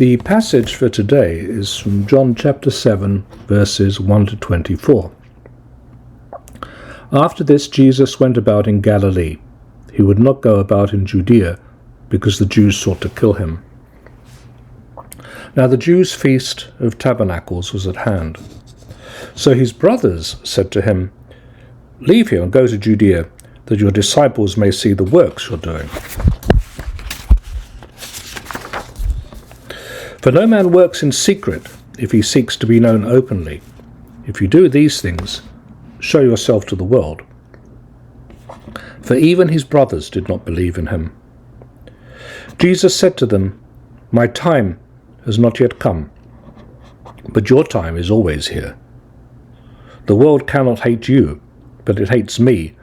The passage for today is from John chapter 7, verses 1 to 24. After this, Jesus went about in Galilee. He would not go about in Judea, because the Jews sought to kill him. Now the Jews' feast of tabernacles was at hand. So his brothers said to him, "Leave here and go to Judea, that your disciples may see the works you're doing. For no man works in secret if he seeks to be known openly. If you do these things, show yourself to the world." For even his brothers did not believe in him. Jesus said to them, "My time has not yet come, but your time is always here. The world cannot hate you, but it hates me,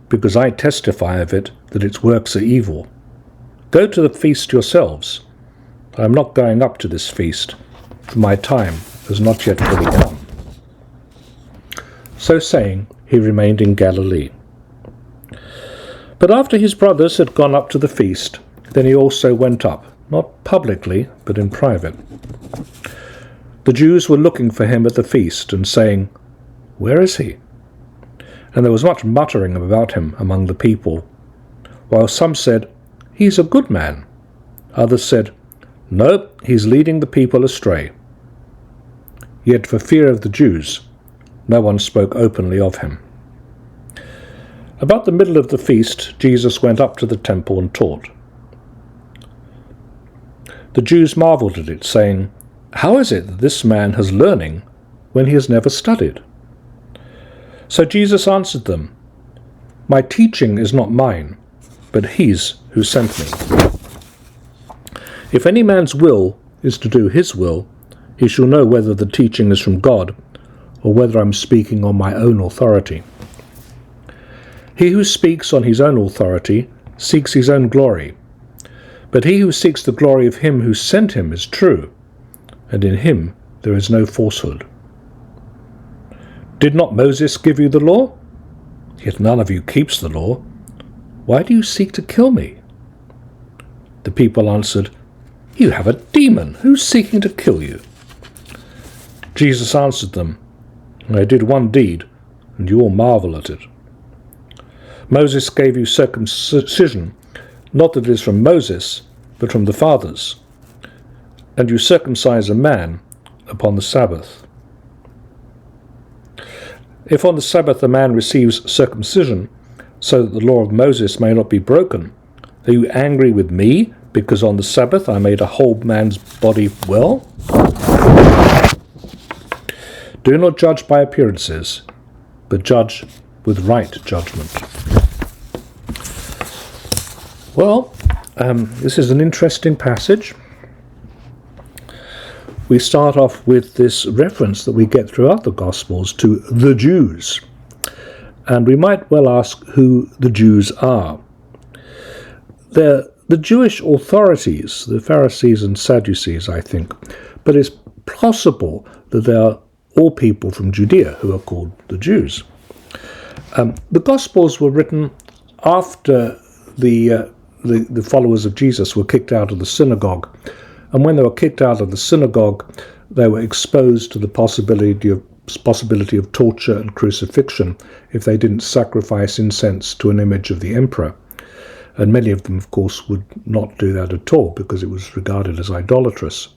because I testify of it that its works are evil. Go to the feast yourselves. I am not going up to this feast, for my time has not yet fully come." So saying, he remained in Galilee. But after his brothers had gone up to the feast, then he also went up, not publicly, but in private. The Jews were looking for him at the feast, and saying, "Where is he?" And there was much muttering about him among the people, while some said, "He's a good man." Others said, "No, he's leading the people astray." Yet for fear of the Jews, no one spoke openly of him. About the middle of the feast, Jesus went up to the temple and taught. The Jews marveled at it, saying, "How is it that this man has learning when he has never studied?" So Jesus answered them, "My teaching is not mine, but his who sent me. If any man's will is to do his will, he shall know whether the teaching is from God, or whether I'm speaking on my own authority. He who speaks on his own authority seeks his own glory, but he who seeks the glory of him who sent him is true, and in him there is no falsehood. Did not Moses give you the law? Yet none of you keeps the law. Why do you seek to kill me?" The people answered, "You have a demon. Who's seeking to kill you?" Jesus answered them, "I did one deed, and you all marvel at it. Moses gave you circumcision, not that it is from Moses, but from the fathers. And you circumcise a man upon the Sabbath. If on the Sabbath a man receives circumcision, so that the law of Moses may not be broken, are you angry with me, because on the Sabbath I made a whole man's body well? Do not judge by appearances, but judge with right judgment." Well, this is an interesting passage. We start off with this reference that we get throughout the Gospels to the Jews. And we might well ask who the Jews are. They're the Jewish authorities, the Pharisees and Sadducees, I think. But it's possible that they are all people from Judea who are called the Jews. The Gospels were written after the followers of Jesus were kicked out of the synagogue. And when they were kicked out of the synagogue, they were exposed to the possibility of torture and crucifixion if they didn't sacrifice incense to an image of the emperor. And many of them, of course, would not do that at all because it was regarded as idolatrous.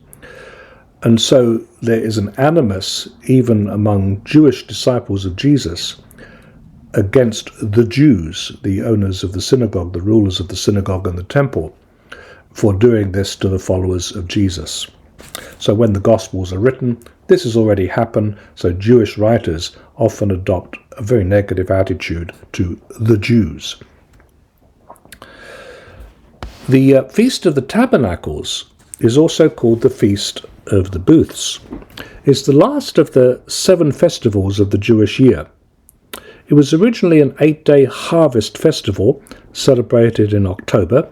And so there is an animus, even among Jewish disciples of Jesus, against the Jews, the owners of the synagogue, the rulers of the synagogue and the temple, for doing this to the followers of Jesus. So when the Gospels are written, this has already happened, so Jewish writers often adopt a very negative attitude to the Jews. The Feast of the Tabernacles is also called the Feast of the Booths. It's the last of the 7 festivals of the Jewish year. It was originally an 8-day harvest festival celebrated in October,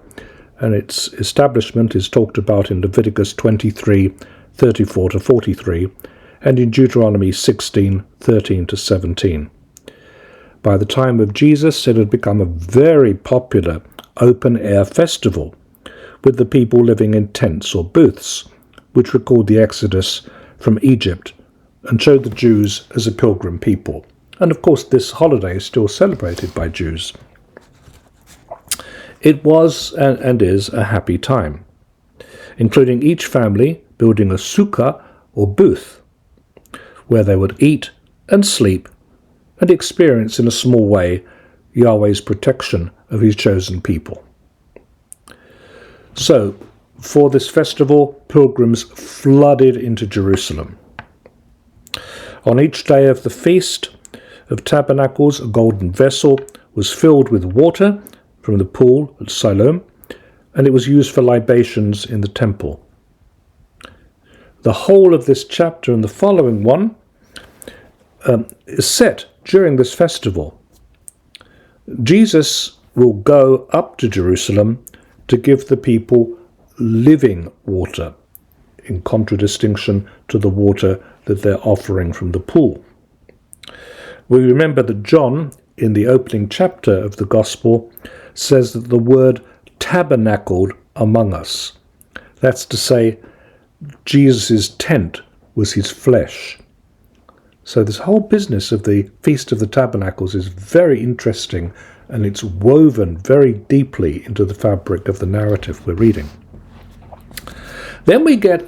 and its establishment is talked about in Leviticus 23:34-43, and in Deuteronomy 16:13-17. By the time of Jesus, it had become a very popular open-air festival, with the people living in tents or booths, which record the Exodus from Egypt and show the Jews as a pilgrim people. And of course, this holiday is still celebrated by Jews. It was and is a happy time, including each family building a sukkah or booth where they would eat and sleep and experience in a small way Yahweh's protection of his chosen people. So, for this festival, pilgrims flooded into Jerusalem. On each day of the Feast of Tabernacles, a golden vessel was filled with water from the pool at Siloam, and it was used for libations in the temple. The whole of this chapter and the following one is set during this festival. Jesus will go up to Jerusalem to give the people living water, in contradistinction to the water that they're offering from the pool. We remember that John, in the opening chapter of the Gospel, says that the word tabernacled among us. That's to say, Jesus' tent was his flesh. So this whole business of the Feast of the Tabernacles is very interesting, and it's woven very deeply into the fabric of the narrative we're reading. Then we get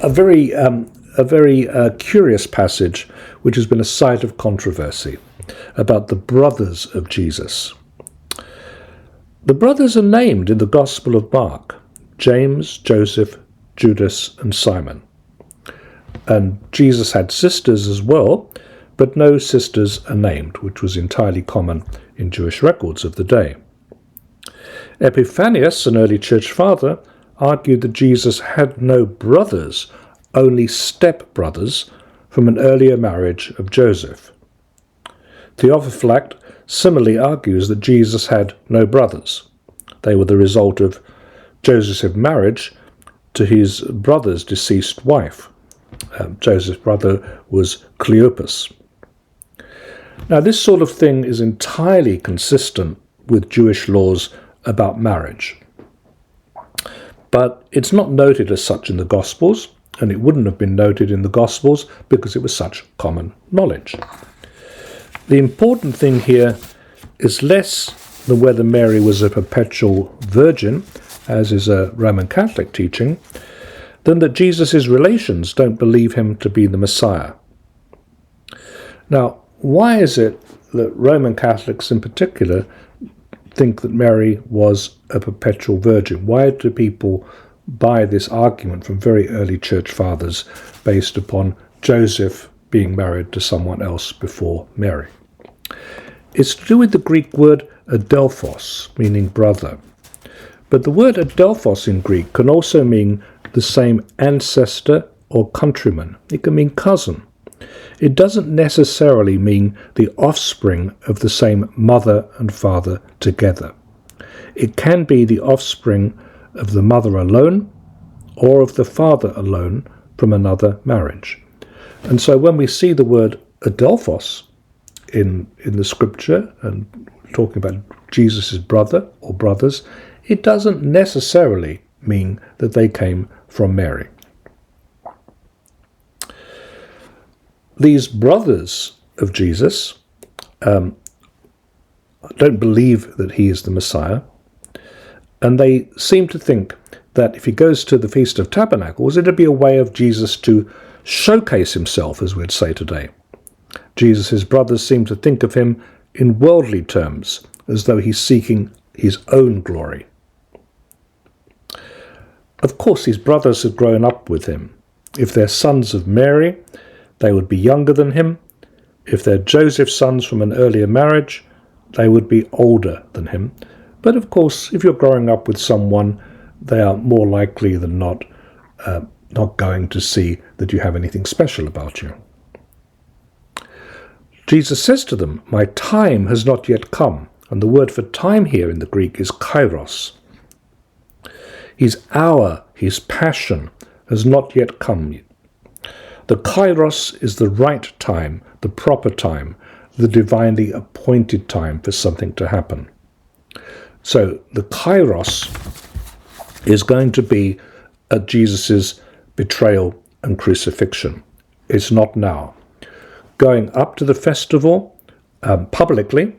a very curious passage, which has been a site of controversy, about the brothers of Jesus. The brothers are named in the Gospel of Mark: James, Joseph, Judas, and Simon. And Jesus had sisters as well, but no sisters are named, which was entirely common in Jewish records of the day. Epiphanius, an early church father, argued that Jesus had no brothers, only step-brothers from an earlier marriage of Joseph. Theophylact similarly argues that Jesus had no brothers. They were the result of Joseph's marriage to his brother's deceased wife. Joseph's brother was Cleopas. Now, this sort of thing is entirely consistent with Jewish laws about marriage. But it's not noted as such in the Gospels, and it wouldn't have been noted in the Gospels because it was such common knowledge. The important thing here is less than whether Mary was a perpetual virgin, as is a Roman Catholic teaching, than that Jesus' relations don't believe him to be the Messiah. Now, why is it that Roman Catholics in particular think that Mary was a perpetual virgin? Why do people buy this argument from very early church fathers based upon Joseph being married to someone else before Mary? It's to do with the Greek word adelphos, meaning brother. But the word adelphos in Greek can also mean the same ancestor or countryman. It can mean cousin. It doesn't necessarily mean the offspring of the same mother and father together. It can be the offspring of the mother alone or of the father alone from another marriage. And so when we see the word adelphos in the scripture and talking about Jesus' brother or brothers, it doesn't necessarily mean that they came from Mary. These brothers of Jesus don't believe that he is the Messiah, and they seem to think that if he goes to the Feast of Tabernacles, it'll be a way of Jesus to showcase himself, as we'd say today. Jesus' brothers seem to think of him in worldly terms, as though he's seeking his own glory. Of course, his brothers had grown up with him. If they're sons of Mary, they would be younger than him. If they're Joseph's sons from an earlier marriage, they would be older than him. But of course, if you're growing up with someone, they are more likely than not going to see that you have anything special about you. Jesus says to them, "My time has not yet come." And the word for time here in the Greek is kairos. His hour, his passion, has not yet come. The kairos is the right time, the proper time, the divinely appointed time for something to happen. So the kairos is going to be at Jesus' betrayal and crucifixion. It's not now. Going up to the festival publicly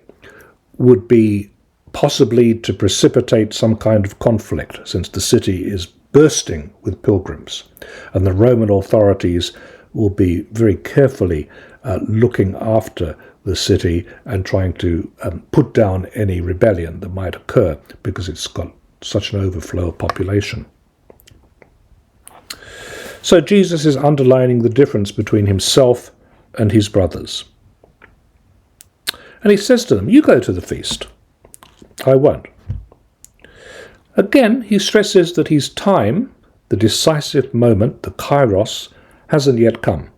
would be possibly to precipitate some kind of conflict, since the city is bursting with pilgrims, and the Roman authorities will be very carefully looking after the city and trying to put down any rebellion that might occur because it's got such an overflow of population. So Jesus is underlining the difference between himself and his brothers. And he says to them, you go to the feast. I won't. Again, he stresses that his time, the decisive moment, the kairos, hasn't yet come.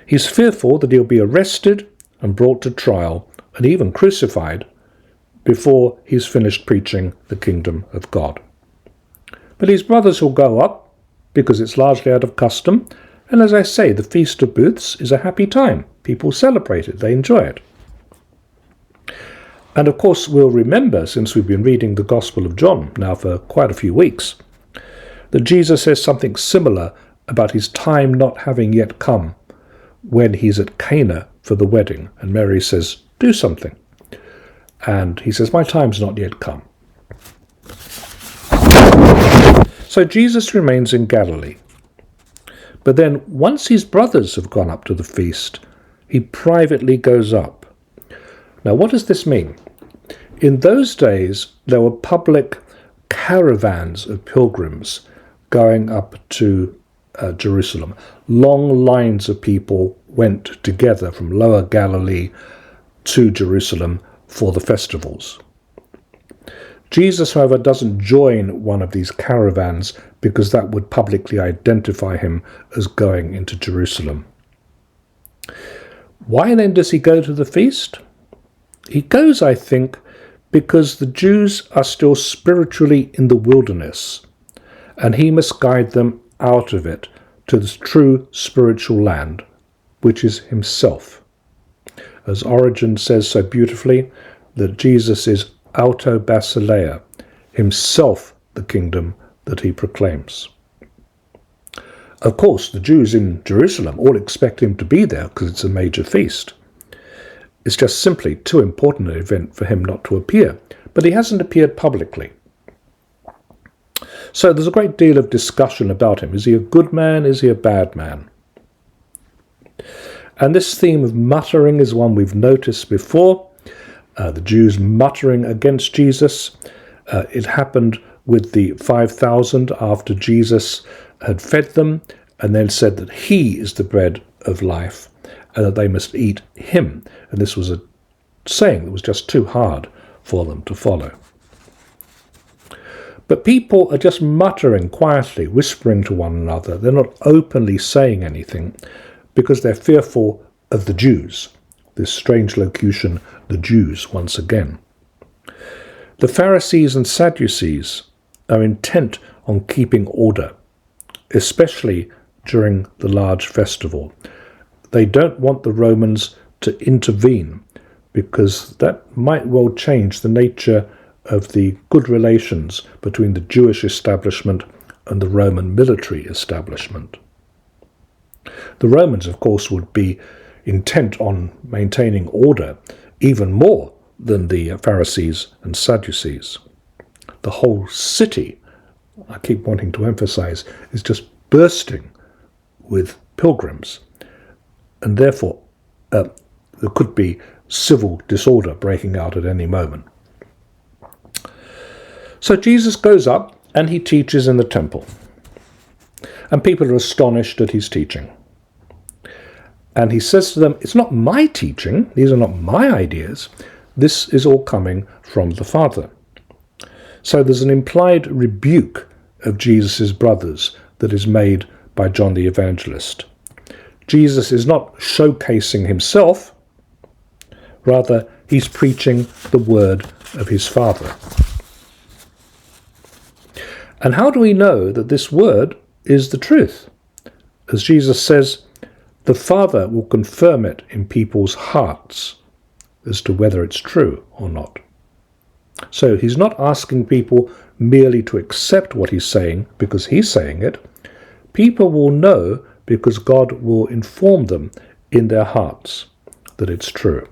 He's fearful that he'll be arrested and brought to trial and even crucified before he's finished preaching the kingdom of God. But his brothers will go up because it's largely out of custom, and as I say, the Feast of Booths is a happy time. People celebrate it, they enjoy it. And of course we'll remember, since we've been reading the Gospel of John now for quite a few weeks, that Jesus says something similar about his time not having yet come when he's at Cana for the wedding, and Mary says, do something. And he says, my time's not yet come. So Jesus remains in Galilee. But then, once his brothers have gone up to the feast, he privately goes up. Now, what does this mean? In those days, there were public caravans of pilgrims going up to Jerusalem. Long lines of people went together from Lower Galilee to Jerusalem for the festivals. Jesus, however, doesn't join one of these caravans because that would publicly identify him as going into Jerusalem. Why then does he go to the feast? He goes, I think, because the Jews are still spiritually in the wilderness, and he must guide them out of it to the true spiritual land, which is himself. As Origen says so beautifully, that Jesus is auto basileia, himself the kingdom that he proclaims. Of course, the Jews in Jerusalem all expect him to be there because it's a major feast. It's just simply too important an event for him not to appear, but he hasn't appeared publicly. So there's a great deal of discussion about him. Is he a good man? Is he a bad man? And this theme of muttering is one we've noticed before. The Jews muttering against Jesus. It happened with the 5,000 after Jesus had fed them and then said that he is the bread of life and that they must eat him. And this was a saying that was just too hard for them to follow. But people are just muttering quietly, whispering to one another. They're not openly saying anything because they're fearful of the Jews. This strange locution, the Jews, once again. The Pharisees and Sadducees are intent on keeping order, especially during the large festival. They don't want the Romans to intervene because that might well change the nature of the good relations between the Jewish establishment and the Roman military establishment. The Romans, of course, would be intent on maintaining order even more than the Pharisees and Sadducees. The whole city, I keep wanting to emphasize, is just bursting with pilgrims, and therefore there could be civil disorder breaking out at any moment. So Jesus goes up and he teaches in the temple, and people are astonished at his teaching. And he says to them, it's not my teaching, these are not my ideas, this is all coming from the Father. So there's an implied rebuke of Jesus' brothers that is made by John the Evangelist. Jesus is not showcasing himself, rather he's preaching the word of his Father. And how do we know that this word is the truth? As Jesus says, the Father will confirm it in people's hearts as to whether it's true or not. So he's not asking people merely to accept what he's saying because he's saying it. people will know because God will inform them in their hearts that it's true.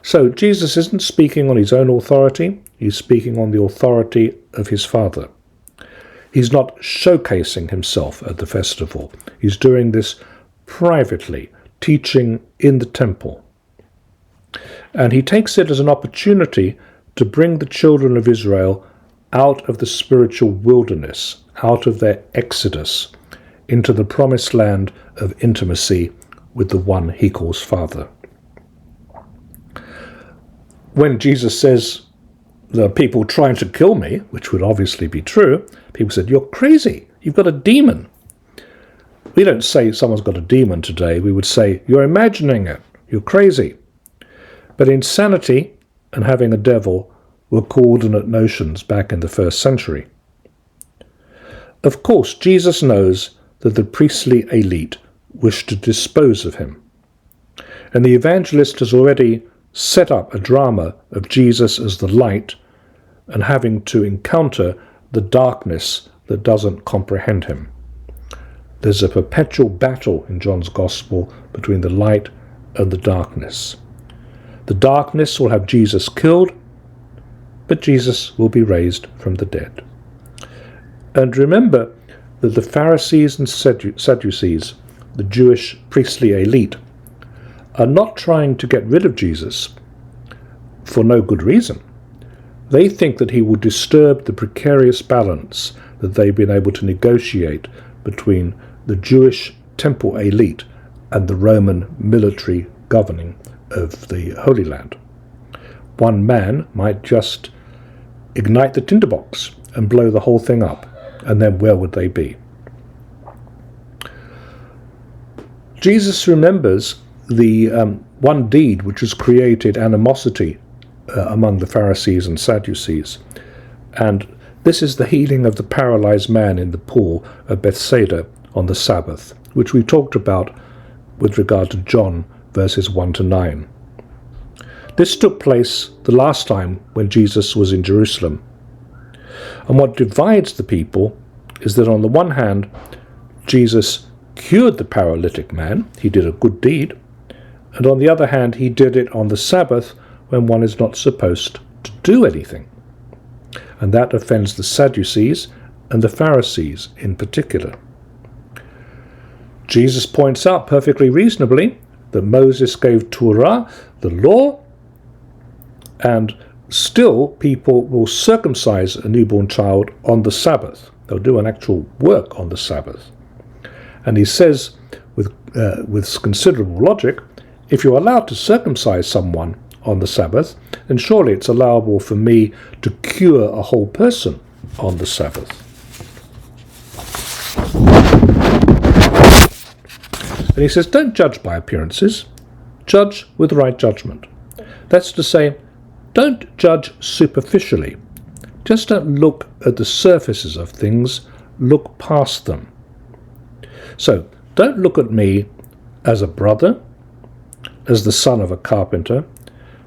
So Jesus isn't speaking on his own authority, he's speaking on the authority of his Father. He's not showcasing himself at the festival. He's doing this privately, teaching in the temple. And he takes it as an opportunity to bring the children of Israel out of the spiritual wilderness, out of their exodus, into the promised land of intimacy with the one he calls Father. When Jesus says, there are people trying to kill me, which would obviously be true, people said, you're crazy, you've got a demon. We don't say someone's got a demon today, we would say, you're imagining it, you're crazy. But insanity and having a devil were coordinate notions back in the 1st century. Of course, Jesus knows that the priestly elite wish to dispose of him. And the evangelist has already set up a drama of Jesus as the light and having to encounter the darkness that doesn't comprehend him. There's a perpetual battle in John's Gospel between the light and the darkness. The darkness will have Jesus killed, but Jesus will be raised from the dead. And remember that the Pharisees and Sadducees, the Jewish priestly elite, are not trying to get rid of Jesus for no good reason. They think that he will disturb the precarious balance that they've been able to negotiate between the Jewish temple elite and the Roman military governing of the Holy Land. One man might just ignite the tinderbox and blow the whole thing up, and then where would they be? Jesus remembers the one deed which has created animosity among the Pharisees and Sadducees, and this is the healing of the paralyzed man in the pool of Bethsaida on the Sabbath, which we talked about with regard to John verses 1 to 9. This took place the last time when Jesus was in Jerusalem. And what divides the people is that on the one hand, Jesus cured the paralytic man, he did a good deed, and on the other hand, he did it on the Sabbath when one is not supposed to do anything. And that offends the Sadducees and the Pharisees in particular. Jesus points out perfectly reasonably that Moses gave Torah, the law, and still people will circumcise a newborn child on the Sabbath. They'll do an actual work on the Sabbath. And he says, with considerable logic, if you're allowed to circumcise someone on the Sabbath, then surely it's allowable for me to cure a whole person on the Sabbath. And he says, don't judge by appearances, judge with right judgment. That's to say, don't judge superficially. Just don't look at the surfaces of things, look past them. So, don't look at me as a brother, as the son of a carpenter,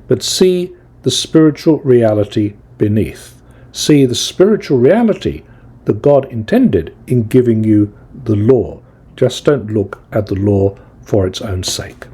but see the spiritual reality beneath. See the spiritual reality that God intended in giving you the law. Just don't look at the law for its own sake.